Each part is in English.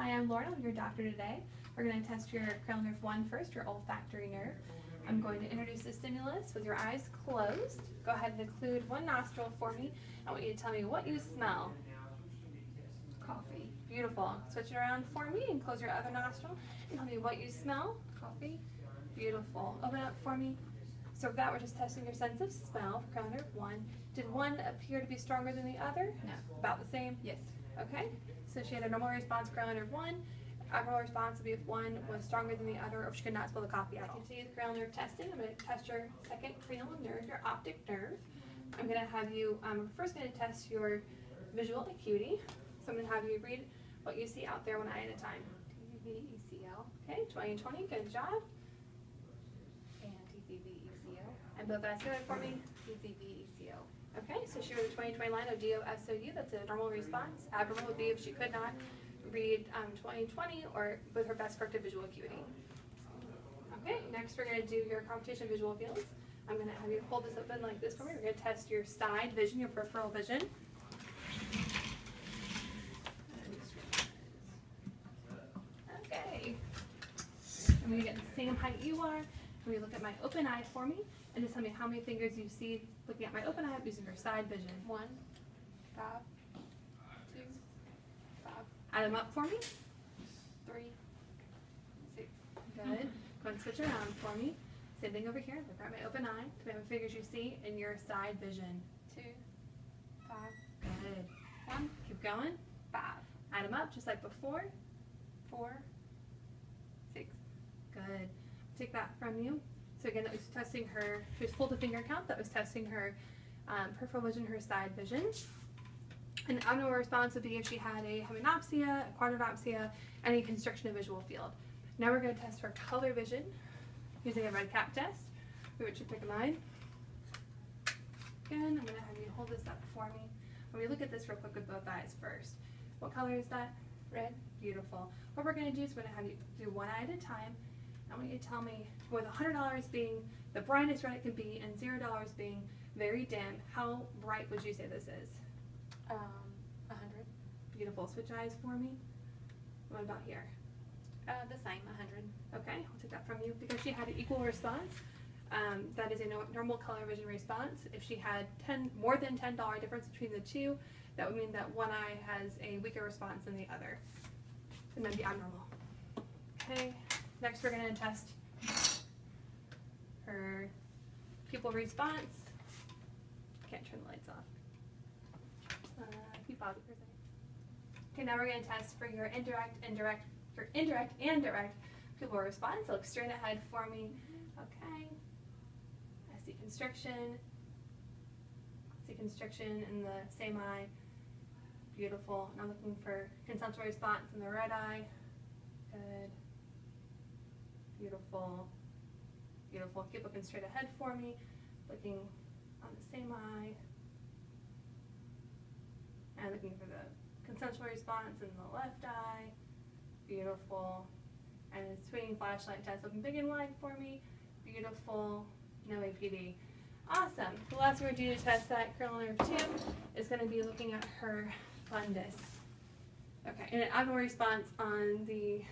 Hi, I'm Lauren. I'm your doctor today. We're going to test your cranial nerve 1 first, your olfactory nerve. I'm going to introduce the stimulus with your eyes closed. Go ahead and occlude one nostril for me. I want you to tell me what you smell. Coffee. Beautiful. Switch it around for me and close your other nostril and tell me what you smell. Coffee. Beautiful. Open up for me. So with that, we're just testing your sense of smell for cranial nerve 1. Did one appear to be stronger than the other? No. About the same? Yes. Okay. So she had a normal response for cranial nerve 1. Abnormal response would be if one was stronger than the other, or if she could not smell the coffee at all. Continue the cranial nerve testing. I'm going to test your second cranial nerve, your optic nerve. I'm going to have you, first going to test your visual acuity. So I'm going to have you read what you see out there one eye at a time. TVV ECL Okay, 20/20, good job. and TVV ECL. And both eyes together for me. TVV ECL. Okay, so she read the 20/20 line, ODO-SOU, that's a normal response. Abnormal would be if she could not read 20/20 or with her best corrected visual acuity. Okay, next we're going to do your computation visual fields. I'm going to have you hold this open like this for me. We're going to test your side vision, your peripheral vision. Okay. I'm going to get the same height you are. Will you look at my open eye for me and just tell me how many fingers you see looking at my open eye using your side vision. 1, 5, 2, 5, Add them up for me. 3, 6. Good. Go ahead and switch around for me. Same thing over here. Look at my open eye. Tell me how many fingers you see in your side vision. 2, 5, Good. 1, Keep going. 5, Add them up just like before. 4, 6. Good. Take that from you. So again, that was testing her, she was full to finger count, that was testing her peripheral vision, her side vision. An abnormal response would be if she had a hymenopsia, a quadranopsia, any constriction of visual field. Now we're going to test her color vision using a red cap test. We would pick a line. Again, I'm going to have you hold this up for me. When we look at this real quick with both eyes first. What color is that? Red. Beautiful. What we're going to do is we're going to have you do one eye at a time. I want you to tell me, with $100 being the brightest red it can be and $0 being very dim, how bright would you say this is? 100. Beautiful. Switch eyes for me. What about here? The same, 100. Okay, I'll take that from you. Because she had an equal response, that is a normal color vision response. If she had more than $10 difference between the two, that would mean that one eye has a weaker response than the other. And that'd be abnormal. Okay, next we're going to test her pupil response. Can't turn the lights off. Can you pause it for a second? Okay, now we're going to test for your indirect and direct pupil response. So look straight ahead for me. Okay. I see constriction. See constriction in the same eye. Beautiful. And I'm looking for consensual response in the red eye. Good. Beautiful. Beautiful. Keep looking straight ahead for me. Looking on the same eye. And looking for the consensual response in the left eye. Beautiful. And a swinging flashlight test. Looking big and wide for me. Beautiful. No APD. Awesome. The last thing we're going to do to test that cranial nerve 2 is going to be looking at her fundus. Okay, and an abnormal response on the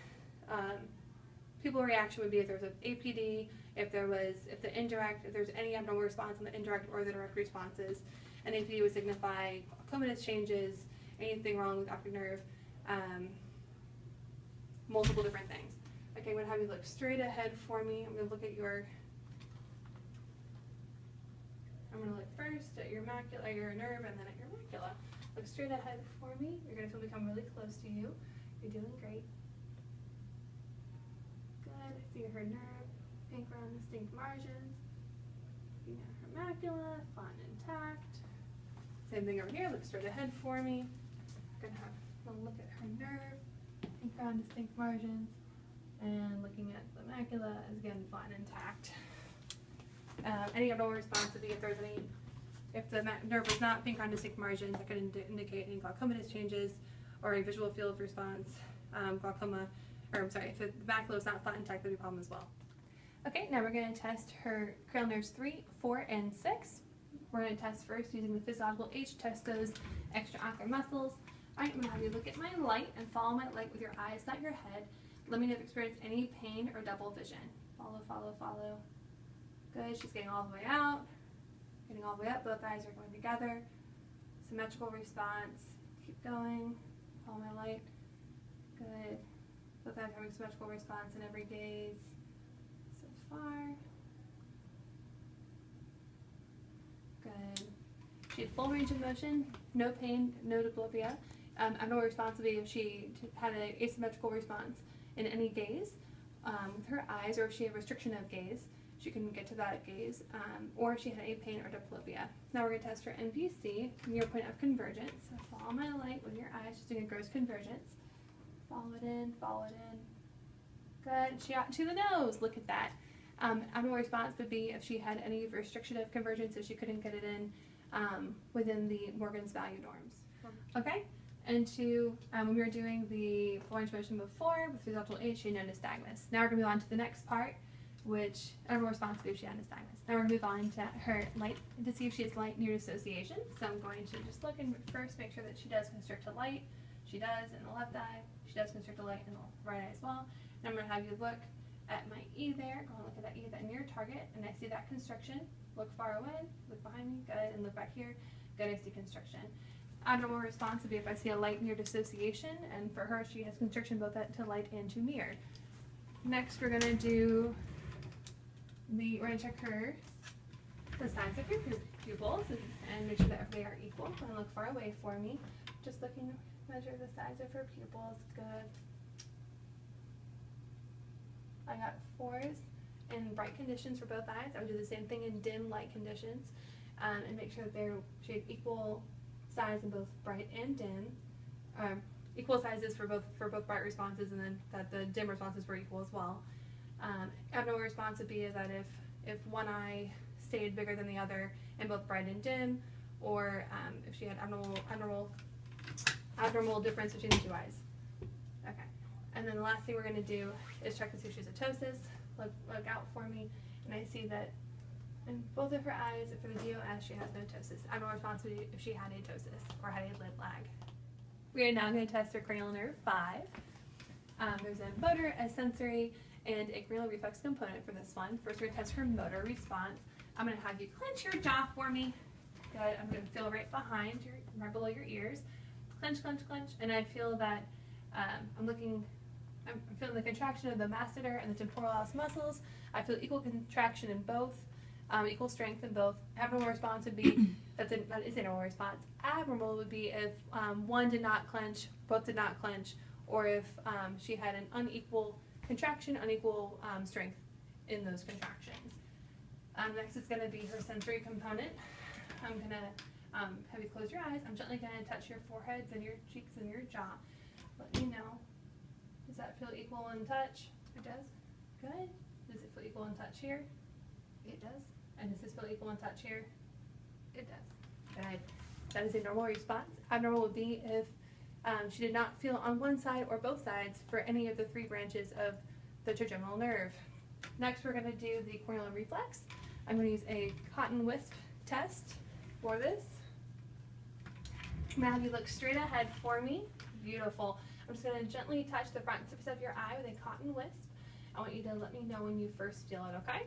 pupil reaction would be if there's an APD, if there's any abnormal response on the indirect or the direct responses. An APD would signify glaucomatous changes, anything wrong with the optic nerve, multiple different things. Okay, I'm going to have you look straight ahead for me. I'm going to look at I'm going to look first at your macula, your nerve, and then at your macula. Look straight ahead for me. You're going to feel me come really close to you. You're doing great. Good. I see her nerve, pink round distinct margins. Looking at her macula, fine intact. Same thing over here. Look straight ahead for me. Going to have a look at her nerve, pink round distinct margins, and looking at the macula is again fine intact. Any abnormal response would be if the nerve was not pink round distinct margins, that could indicate any glaucomatous changes or a visual field response, if the macula was not flat intact, that would be a problem as well. Okay, now we're going to test her cranial nerves 3, 4, and 6. We're going to test first using the physiological H, test those extraocular muscles. Alright, I'm gonna have you look at my light and follow my light with your eyes, not your head. Let me know if you experience any pain or double vision. Follow, follow, follow. Good, she's getting all the way out. Getting all the way up, both eyes are going together. Symmetrical response. Keep going. Follow my light. Good. Both eyes having symmetrical response in every gaze so far. Good. She had full range of motion, no pain, no diplopia. Abnormal response would be if she had an asymmetrical response in any gaze with her eyes, or if she had restriction of gaze, she couldn't get to that gaze, or if she had any pain or diplopia. Now we're going to test her NVC, near point of convergence. So follow my light with your eyes, just doing a gross convergence. Follow it in, follow it in. Good. She got to the nose. Look at that. Abnormal response would be if she had any restriction of convergence, if she couldn't get it in within the Morgan's value norms. Okay? And when we were doing the full range of motion before with physiological age, she had no nystagmus. Now we're going to move on to the next part, which abnormal response would be if she had nystagmus. Now we're going to move on to her light to see if she has light near dissociation. So I'm going to just look and first make sure that she does constrict to light. She does in the left eye. She does constrict to light in the right eye as well. And I'm going to have you look at my E there. Go and look at that E, that near target, and I see that constriction. Look far away, look behind me, good, and look back here, good, I see constriction. Abnormal response would be if I see a light near dissociation, and for her, she has constriction both to light and to mirror. Next, we're gonna check her, the size of your pupils, and make sure that they are equal. And look far away for me. Just looking, measure the size of her pupils, good. I got 4s in bright conditions for both eyes. I would do the same thing in dim light conditions, and make sure that she had equal size in both bright and dim. Equal sizes for both bright responses, and then that the dim responses were equal as well. Abnormal response would be that if one eye stayed bigger than the other in both bright and dim, or if she had abnormal difference between the two eyes. Okay. And then the last thing we're going to do is check to see if she has ptosis. Look out for me, and I see that in both of her eyes, for the DOS, she has no ptosis. Abnormal response would be if she had ptosis or had a lid lag. We are now going to test her cranial nerve 5. There's a motor, a sensory, and a cranial reflex component for this one. First, we're going to test her motor response. I'm going to have you clench your jaw for me. Good. I'm going to feel right behind right below your ears. Clench, clench, clench. And I feel that I'm feeling the contraction of the masseter and the temporalis muscles. I feel equal contraction in both, equal strength in both. Abnormal response would be, that is a normal response. Abnormal would be if one did not clench, both did not clench, or if she had an unequal contraction, unequal strength in those contractions. Next is going to be her sensory component. I'm going to have you close your eyes. I'm gently going to touch your forehead, then your cheeks, and your jaw. Let me know. Does that feel equal in touch? It does? Good. Does it feel equal in touch here? It does. And does this feel equal in touch here? It does. Good. That is a normal response. Abnormal would be if she did not feel on one side or both sides for any of the 3 branches of the trigeminal nerve. Next, we're going to do the corneal reflex. I'm going to use a cotton wisp test for this. I'm going to have you look straight ahead for me. Beautiful. I'm just going to gently touch the front surface of your eye with a cotton wisp. I want you to let me know when you first feel it, okay?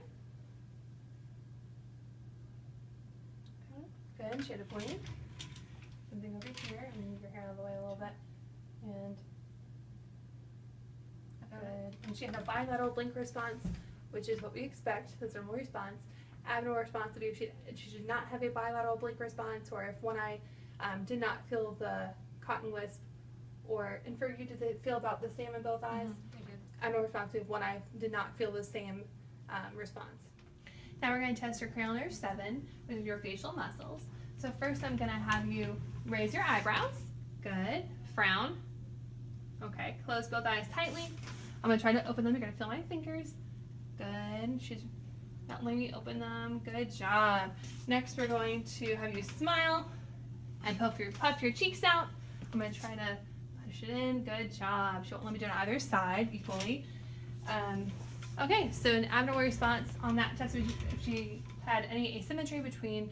Good. Shade of green. Something over here, and move your hair out of the way a little bit. And good. And she had a bilateral blink response, which is what we expect. That's a normal response. Abnormal response would be if she did not have a bilateral blink response, or if one eye did not feel the cotton wisp, and for you to feel about the same in both eyes. Abnormal response would be if one eye did not feel the same response. Now we're going to test your cranial nerve 7 with your facial muscles. So first I'm going to have you raise your eyebrows. Good. Frown. Okay. Close both eyes tightly. I'm going to try to open them. You're going to feel my fingers. Good. She's not letting me open them. Good job. Next we're going to have you smile and puff your cheeks out. I'm going to try to push it in. Good job. She won't let me do it on either side equally. Okay, so an abnormal response on that test would be if she had any asymmetry between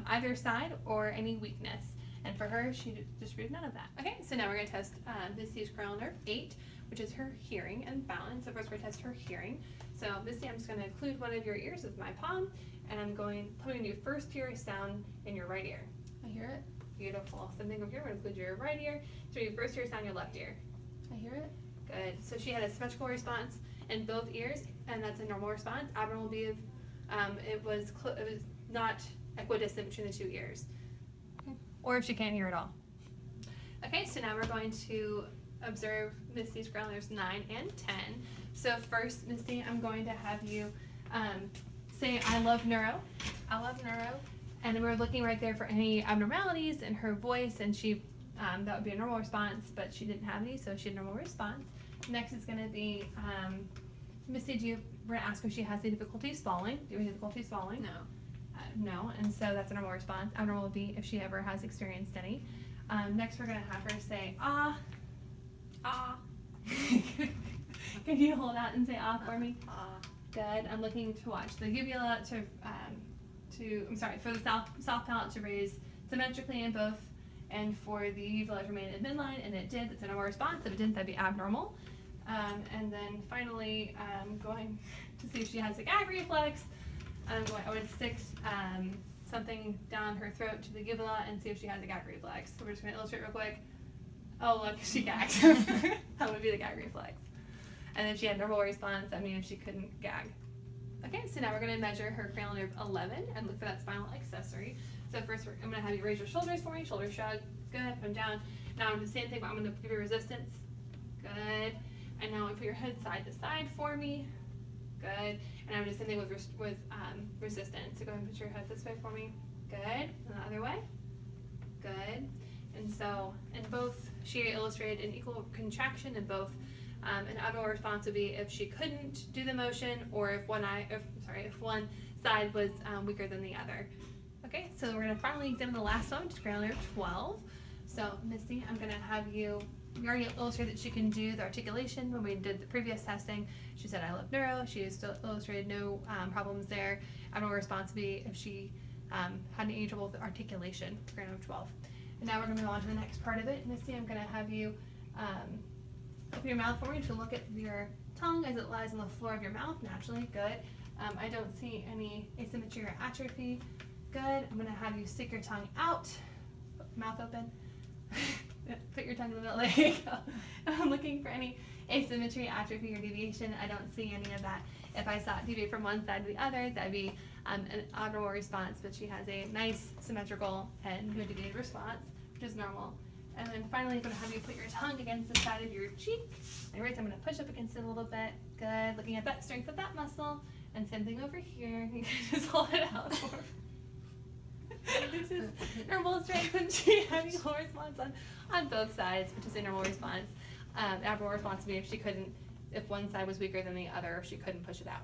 either side or any weakness. And for her, she distributed none of that. Okay, so now we're going to test Misty's cranial nerve 8, which is her hearing and balance. So first we're going to test her hearing. So Misty, I'm just going to include one of your ears with my palm, and I'm going to do first hear a sound in your right ear. I hear it. Beautiful. Same thing over here. We're going to include your right ear. So you first hear a sound in your left ear. I hear it. Good. So she had a symmetrical response in both ears, and that's a normal response. Abnormal would be if it was not equidistant between the two ears. Or if she can't hear at all. Okay, so now we're going to observe Misty's cranial nerves 9 and 10. So first, Misty, I'm going to have you say, I love neuro. I love neuro. And then we're looking right there for any abnormalities in her voice, and she that would be a normal response, but she didn't have any, so she had a normal response. Next is going to be, Misty, we're going to ask if she has any difficulty swallowing. Do you have difficulty swallowing? No. No, and so that's a normal response. Abnormal would be if she ever has experienced any. Next, we're going to have her say, ah, ah. Can you hold out and say ah for me? Ah. Good. I'm looking to watch the uvula for the soft palate to raise symmetrically in both, and for the uvula to remain in midline, and it did. That's a normal response. If it didn't, that'd be abnormal. And then finally, going to see if she has a gag reflex. I would stick something down her throat to the uvula and see if she has a gag reflex. So we're just going to illustrate real quick. Oh, look, she gagged. That would be the gag reflex. And if she had normal response, that means she couldn't gag. Okay, so now we're going to measure her cranial nerve 11 and look for that spinal accessory. So first, I'm going to have you raise your shoulders for me. Shoulder shrug. Good. Put them down. Now I'm going to do the same thing, but I'm going to give you resistance. Good. And now put your head side to side for me. Good. And I'm going to do the same thing with resistance. So go ahead and put your head this way for me. Good. And the other way. Good. And so in both, she illustrated an equal contraction in both. An abnormal response would be if she couldn't do the motion, or if one side was weaker than the other. Okay, so we're going to finally examine the last one, which is cranial nerve 12. So Misty, I'm going to have you. We already illustrated that she can do the articulation when we did the previous testing. She said, I love neuro. She still illustrated no problems there. Abnormal response would be if she had any trouble with articulation, cranial nerve 12. And now we're going to move on to the next part of it. Misty, I'm going to have you open your mouth for me to look at your tongue as it lies on the floor of your mouth naturally. Good. I don't see any asymmetry or atrophy. Good. I'm going to have you stick your tongue out. Mouth open. Put your tongue in the middle. There you go. I'm looking for any asymmetry, atrophy, or deviation. I don't see any of that. If I saw it deviate from one side to the other, that'd be an abnormal response, but she has a nice symmetrical and no deviated response, which is normal. And then finally, I'm going to have you put your tongue against the side of your cheek. And right, so I'm going to push up against it a little bit. Good. Looking at that strength of that muscle. And same thing over here. You can just hold it out for me. This is normal strength, and she had a low response on both sides, which is a normal response. Abnormal response would be if one side was weaker than the other, if she couldn't push it out.